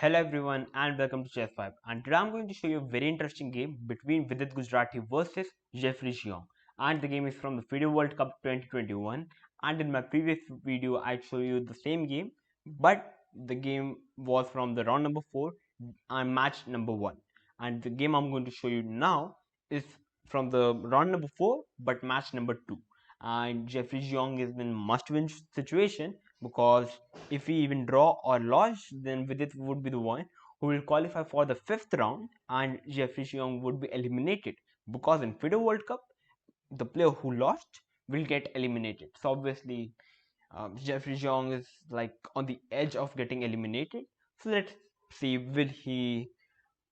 Hello everyone and welcome to Chess 5, and today I'm going to show you a very interesting game between Vidit Gujrathi versus Jeffery Xiong, and the game is from the FIDE World Cup 2021. And in my previous video I showed you the same game, but the game was from the round number 4 and match number 1, and the game I'm going to show you now is from the round number 4 but match number 2. And Jeffery Xiong is in must-win situation because if we even draw or lose, then Vidit would be the one who will qualify for the 5th round, and Jeffrey Xiong would be eliminated because in FIDE World Cup, the player who lost will get eliminated. So obviously, Jeffrey Xiong is like on the edge of getting eliminated. So let's see, will he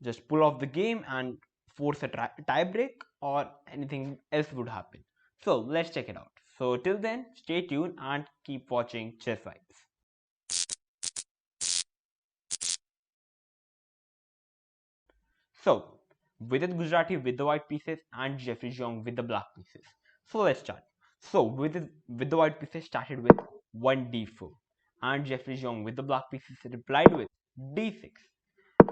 just pull off the game and force a tie break, or anything else would happen? So let's check it out. So till then, stay tuned and keep watching Chess Vibes. So, Vidit Gujrathi with the white pieces and Jeffrey Xiong with the black pieces. So let's start. So with the white pieces started with 1d4, and Jeffrey Xiong with the black pieces replied with d6.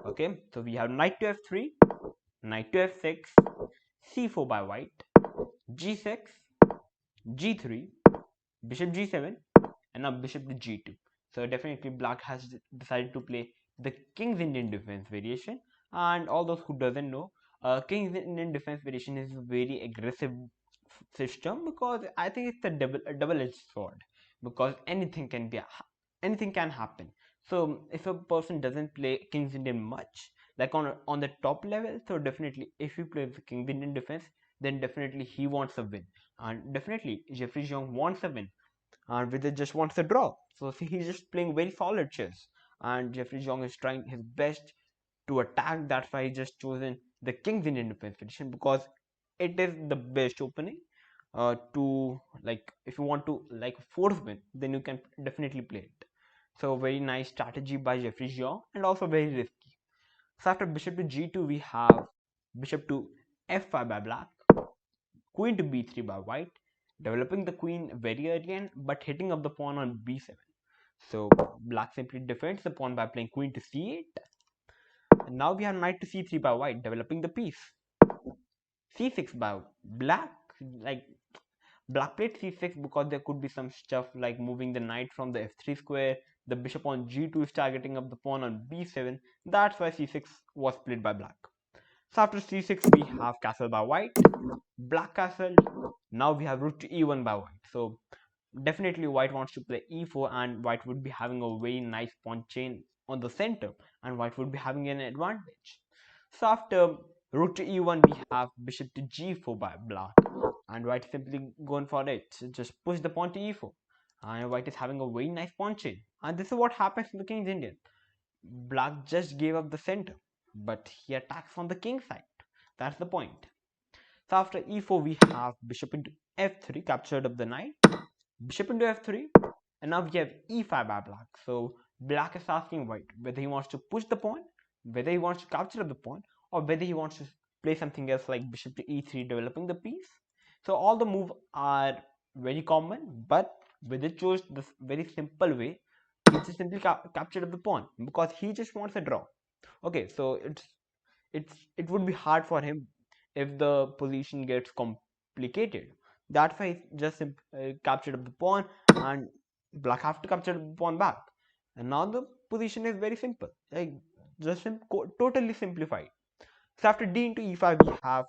Okay, so we have knight to f3, knight to f6, c4 by white, g6, g3, bishop g7, and now bishop to g2. So definitely black has decided to play the King's Indian defense variation, and all those who doesn't know, King's Indian defense variation is a very aggressive system because I think it's a double-edged sword, because anything can happen. So if a person doesn't play King's Indian much, like on the top level, so definitely if he plays the King's Indian defense, then definitely he wants a win, and definitely Jeffrey Xiong wants a win, and Vidit just wants a draw. So see, he's just playing very solid chess, and Jeffrey Xiong is trying his best to attack. That's why he just chosen the King's Indian defense position, because it is the best opening to, like, if you want to like force win, then you can definitely play it. So very nice strategy by Jeffrey Xiong, and also very risky. So after bishop to g2, we have bishop to f5 by black, queen to b3 by white, developing the queen very early but hitting up the pawn on b7. So black simply defends the pawn by playing queen to c8. And now we have knight to c3 by white, developing the piece. c6 by black, like black played c6 because there could be some stuff like moving the knight from the f3 square. The bishop on g2 is targeting up the pawn on b7. That's why c6 was played by black. So after c6, we have castle by white, black castle. Now we have rook to e1 by white. So definitely white wants to play e4, and white would be having a very nice pawn chain on the center, and white would be having an advantage. So after rook to e1, we have bishop to g4 by black, and white simply going for it. Just push the pawn to e4, and white is having a very nice pawn chain. And this is what happens in the King's Indian. Black just gave up the center, but he attacks from the king side. That's the point. So after e4, we have bishop into f3, captured up the knight, bishop into f3, and now we have e5 by black. So black is asking white whether he wants to push the pawn, whether he wants to capture up the pawn, or whether he wants to play something else like bishop to e3, developing the piece. So all the moves are very common, but Vidit chose this very simple way. He just simply captured up the pawn because he just wants a draw. Okay, so it would be hard for him if the position gets complicated. That's why he just captured up the pawn, and black have to capture the pawn back. And now the position is very simple, like just totally simplified. So after d into e5, we have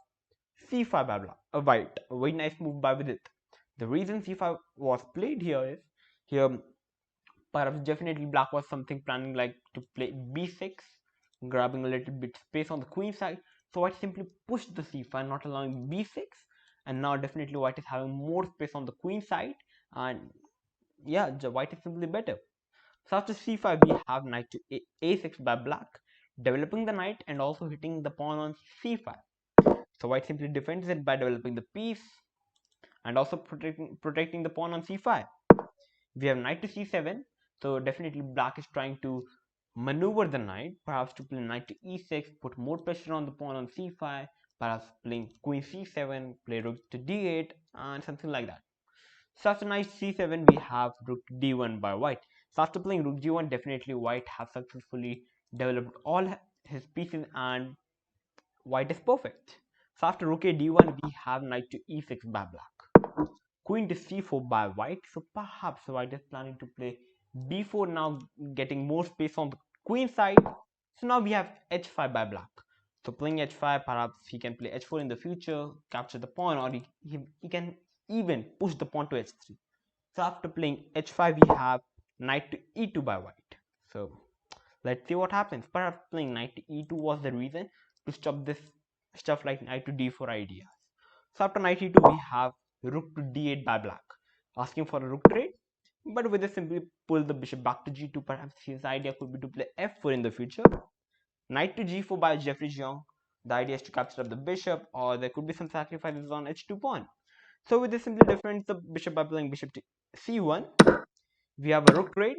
c5 by black, white. A very nice move by Vidit. The reason c5 was played here is, here perhaps definitely black was something planning like to play b6, grabbing a little bit space on the queen side. So white simply pushed the c5, not allowing b6, and now definitely white is having more space on the queen side, and yeah, the white is simply better. So after c5, we have knight to a6 by black, developing the knight and also hitting the pawn on c5. So white simply defends it by developing the piece and also protecting the pawn on c5. We have knight to c7, so definitely black is trying to maneuver the knight, perhaps to play knight to e6, put more pressure on the pawn on c5, perhaps playing queen c7, play rook to d8, and something like that. So after knight c7, we have rook d1 by white. So after playing rook g1, definitely white has successfully developed all his pieces, and white is perfect. So after rook a d1, we have knight to e6 by black. Queen to c4 by white. So perhaps white is planning to play b4 now, getting more space on the queen side. So now we have h5 by black. So playing h5, perhaps he can play h4 in the future, capture the pawn, or he can even push the pawn to h3. So after playing h5, we have knight to e2 by white. So let's see what happens. Perhaps playing knight to e2 was the reason to stop this stuff like knight to d4 ideas. So after knight e2, we have rook to d8 by black, asking for a rook trade. But with this, simply pull the bishop back to g2. Perhaps his idea could be to play f4 in the future. Knight to g4 by Jeffery Xiong. The idea is to capture up the bishop, or there could be some sacrifices on h2 pawn. So with this, simply defends the bishop by playing bishop to c1. We have a rook trade.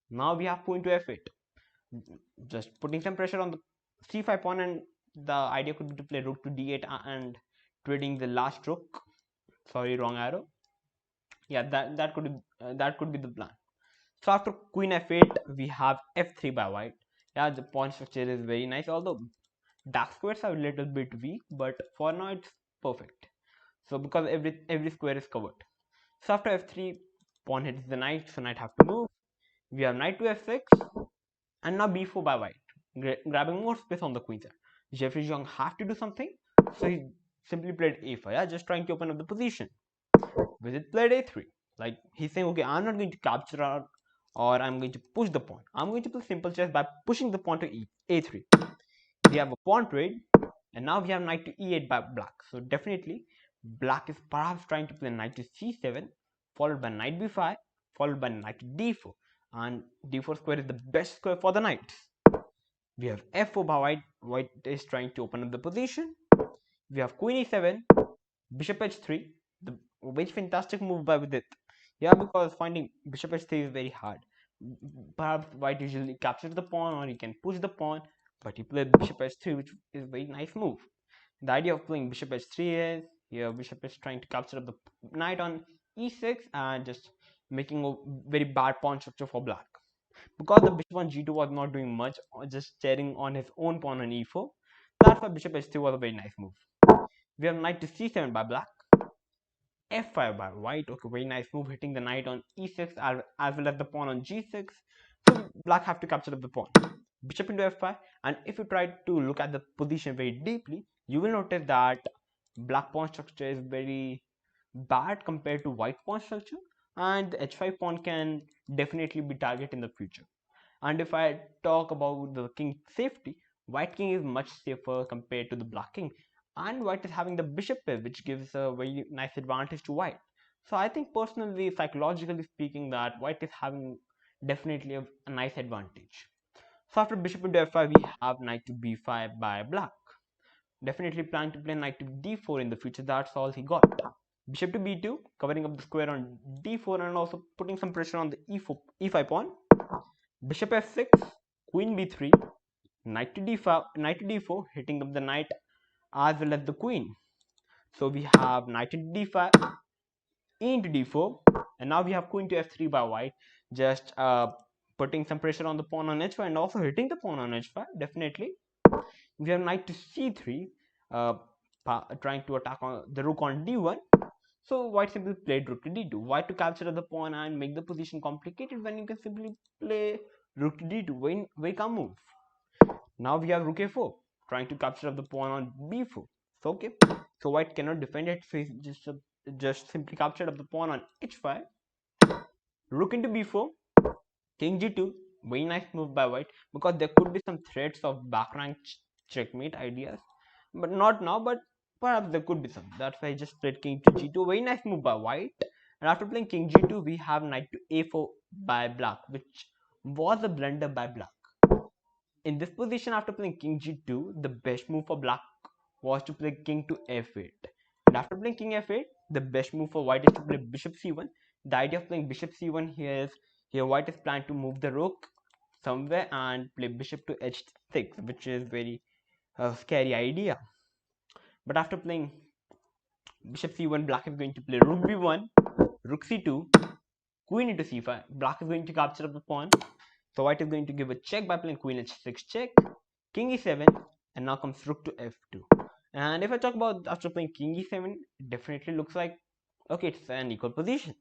Now we have queen to f8. Just putting some pressure on the c5 pawn, and the idea could be to play rook to d8 and trading the last rook. Sorry, wrong arrow. Yeah, that could be the plan. So after queen f8, we have f3 by white. Yeah, the pawn structure is very nice, although dark squares are a little bit weak, but for now it's perfect. So because every square is covered. So after f3, pawn hits the knight, so knight have to move. We have knight to f6, and now b4 by white, grabbing more space on the queen side. Jeffery Xiong have to do something, so he simply played a5, yeah, just trying to open up the position. Vidit played a3, like he's saying, okay, I'm not going to capture or I'm going to push the pawn. I'm going to play simple chess by pushing the pawn to a3. We have a pawn trade, and now we have knight to e8 by black. So definitely, black is perhaps trying to play knight to c7, followed by knight b5, followed by knight to d4, and d4 square is the best square for the knights. We have f4 by white. White is trying to open up the position. We have queen e7, bishop h3, the very fantastic move by Vidit. Yeah, because finding bishop h3 is very hard. Perhaps white usually captures the pawn, or he can push the pawn, but he played bishop h3, which is a very nice move. The idea of playing bishop h3 is here bishop is trying to capture up the knight on e6 and just making a very bad pawn structure for black. Because the bishop on g2 was not doing much, just staring on his own pawn on e4, that's why bishop h3 was a very nice move. We have knight to c7 by black, f5 by white. Okay, very nice move, hitting the knight on e6 as well as the pawn on g6. So black have to capture up the pawn. Bishop into f5, and if you try to look at the position very deeply, you will notice that black pawn structure is very bad compared to white pawn structure, and the h5 pawn can definitely be target in the future. And if I talk about the king safety, white king is much safer compared to the black king, and white is having the bishop pair, which gives a very nice advantage to white. So I think personally, psychologically speaking, that white is having definitely a nice advantage. So after bishop into f5, we have knight to b5 by black. Definitely planning to play knight to d4 in the future. That's all he got. Bishop to b2, covering up the square on d4 and also putting some pressure on the e5 pawn. Bishop f6, queen b3, knight to d5, knight to d4, hitting up the knight as well as the queen. So we have knight to d5, e into d4, and now we have queen to f3 by white, just putting some pressure on the pawn on h5 and also hitting the pawn on h5. Definitely, we have knight to c3, trying to attack on the rook on d1. So white simply played rook to d2. Why to capture the pawn and make the position complicated when you can simply play rook to d2? Very calm move. Now we have rook a4, trying to capture the pawn on b4. So okay, so white cannot defend it, so he just simply captured up the pawn on h5. Rook into b4, king g2. Very nice move by white, because there could be some threats of back rank checkmate ideas, but not now, but perhaps there could be some. That's why I just played king to g2. Very nice move by white. And after playing king g2, we have knight to a4 by black, which was a blunder by black. In this position, after playing king g2, the best move for black was to play king to f8. And after playing king f8, the best move for white is to play bishop c1. The idea of playing bishop c1 here is, here white is planning to move the rook somewhere and play bishop to h6, which is very scary idea. But after playing bishop c1, black is going to play rook b1, rook c2, queen into c5. Black is going to capture up the pawn. So white is going to give a check by playing queen h6 check, king e7, and now comes rook to f2. And if I talk about after playing king e7, it definitely looks like, okay, it's an equal position.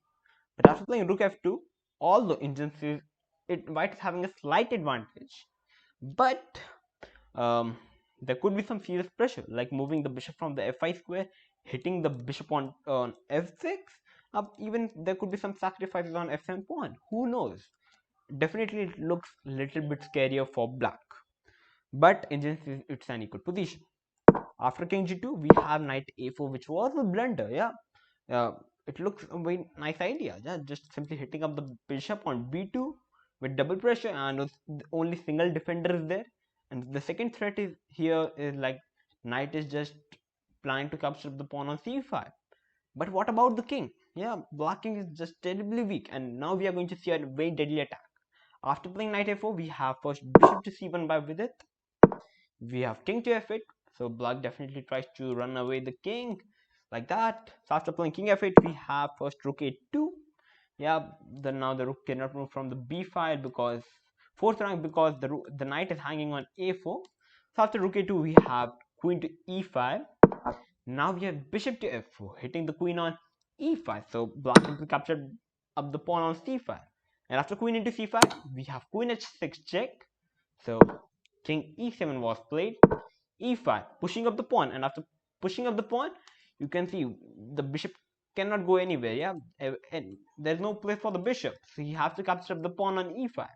But after playing rook f2, although in general white is having a slight advantage, but um, there could be some serious pressure, like moving the bishop from the f5 square, hitting the bishop on f6. Even there could be some sacrifices on f7 pawn. Who knows? Definitely, it looks a little bit scarier for black. But in general, it's an equal position. After king g2, we have knight a4, which was a blunder. Yeah, uh, it looks a very nice idea. Yeah, just simply hitting up the bishop on b2 with double pressure, and only single defender is there. And the second threat is here is like knight is just planning to capture the pawn on c5. But what about the king? Yeah, black king is just terribly weak, and now we are going to see a very deadly attack. After playing knight a4, we have first bishop to c1 by Vidit. We have king to f8, so black definitely tries to run away the king like that. So after playing king f8, we have first rook a2. Yeah, then now the rook cannot move from the b file because fourth rank, because the knight is hanging on a4. So after rook a2, we have queen to e5. Now we have bishop to f4, hitting the queen on e5. So black simply captured up the pawn on c5. And after queen into c5, we have queen h6 check. So king e7 was played, e5, pushing up the pawn. And after pushing up the pawn, you can see the bishop cannot go anywhere. Yeah, and there's no place for the bishop, so he has to capture up the pawn on e5.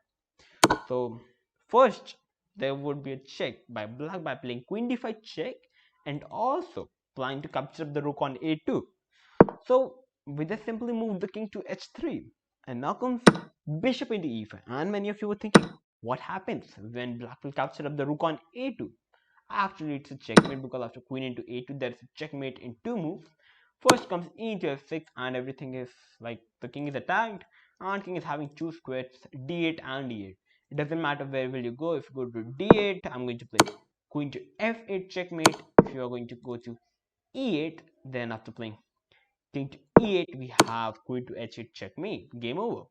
So first there would be a check by black by playing queen d5 check, and also planning to capture the rook on a2. So we just simply move the king to h3, and now comes bishop into e5. And many of you were thinking, what happens when black will capture up the rook on a2? Actually, it's a checkmate, because after queen into a2, there's a checkmate in two moves. First comes e into f6, and everything is like the king is attacked, and king is having two squares, d8 and d8. It doesn't matter where will you go. If you go to d8, I'm going to play queen to f8 checkmate. If you are going to go to e8, then after playing king to e8, we have queen to h8 checkmate. Game over.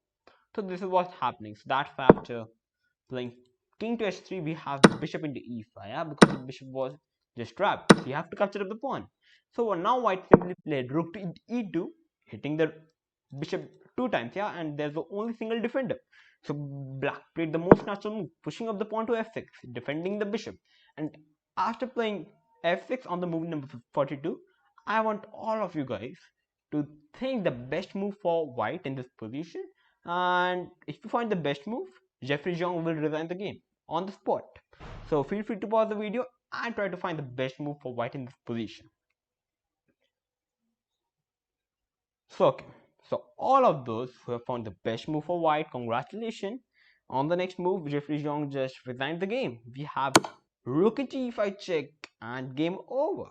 So this is what's happening. So that's after playing king to h3, we have bishop into e5, yeah, because the bishop was just trapped. So you have to capture up the pawn. So now white simply played rook to e2, hitting the bishop two times, yeah, and there's the only single defender. So black played the most natural move, pushing up the pawn to f6, defending the bishop. And after playing f6 on the move number 42, I want all of you guys to think the best move for white in this position. And if you find the best move, Jeffery Xiong will resign the game on the spot. So feel free to pause the video and try to find the best move for white in this position. So okay, so all of those who have found the best move for white, congratulations. On the next move, Jeffery Xiong just resigned the game. We have rook into e5 check and game over.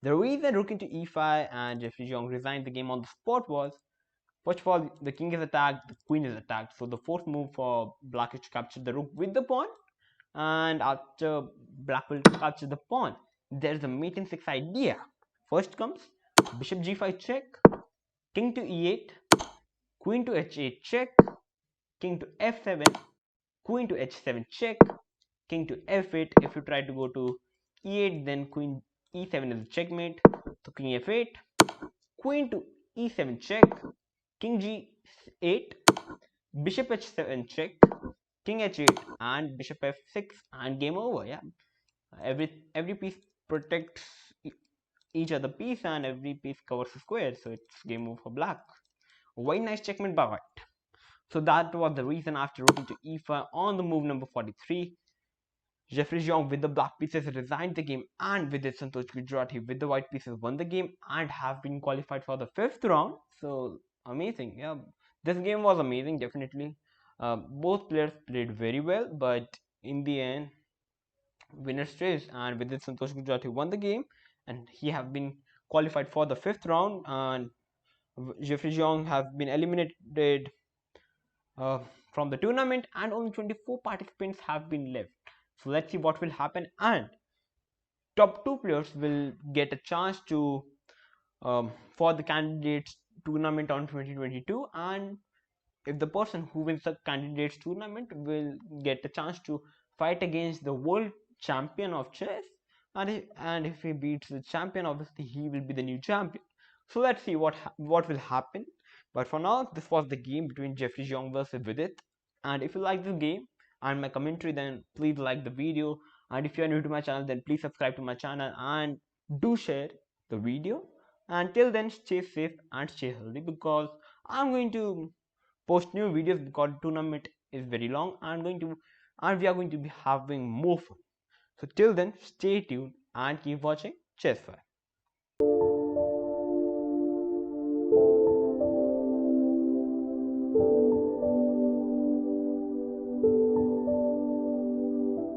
The reason rook into e5 and Jeffery Xiong resigned the game on the spot was, first of all, the king is attacked, the queen is attacked. So the fourth move for black is to capture the rook with the pawn. And after black will capture the pawn, there's a mate in 6 idea. First comes bishop g5 check, king to e8, queen to h8 check, king to f7, queen to h7 check, king to f8. If you try to go to e8, then queen e7 is a checkmate. So king f8, queen to e7 check, king g8, bishop h7 check, king h8, and bishop f6, and game over. Yeah, every piece protects each other piece, and every piece covers a square, so it's game over for black. Very nice checkmate by white. So that was the reason after rook into e5 on the move number 43, Jeffery Xiong with the black pieces resigned the game, and with it Santosh Gujrathi with the white pieces won the game and have been qualified for the 5th round. So amazing. Yeah, this game was amazing, definitely. Both players played very well, but in the end, winner stays, and with it Santosh Gujrathi won the game, and he have been qualified for the 5th round, and Jeffery Xiong have been eliminated uh, from the tournament, and only 24 participants have been left. So let's see what will happen, and top 2 players will get a chance to for the candidates tournament on 2022, and if the person who wins the candidates tournament will get a chance to fight against the world champion of chess, and if he beats the champion, obviously he will be the new champion. So let's see what will happen. But for now, this was the game between Jeffrey Xiong versus Vidit. And if you like this game and my commentary, then please like the video. And if you are new to my channel, then please subscribe to my channel and do share the video. Until then, stay safe and stay healthy, because I'm going to post new videos because tournament is very long. And we are going to be having more fun. So till then, stay tuned and keep watching Chess Fire.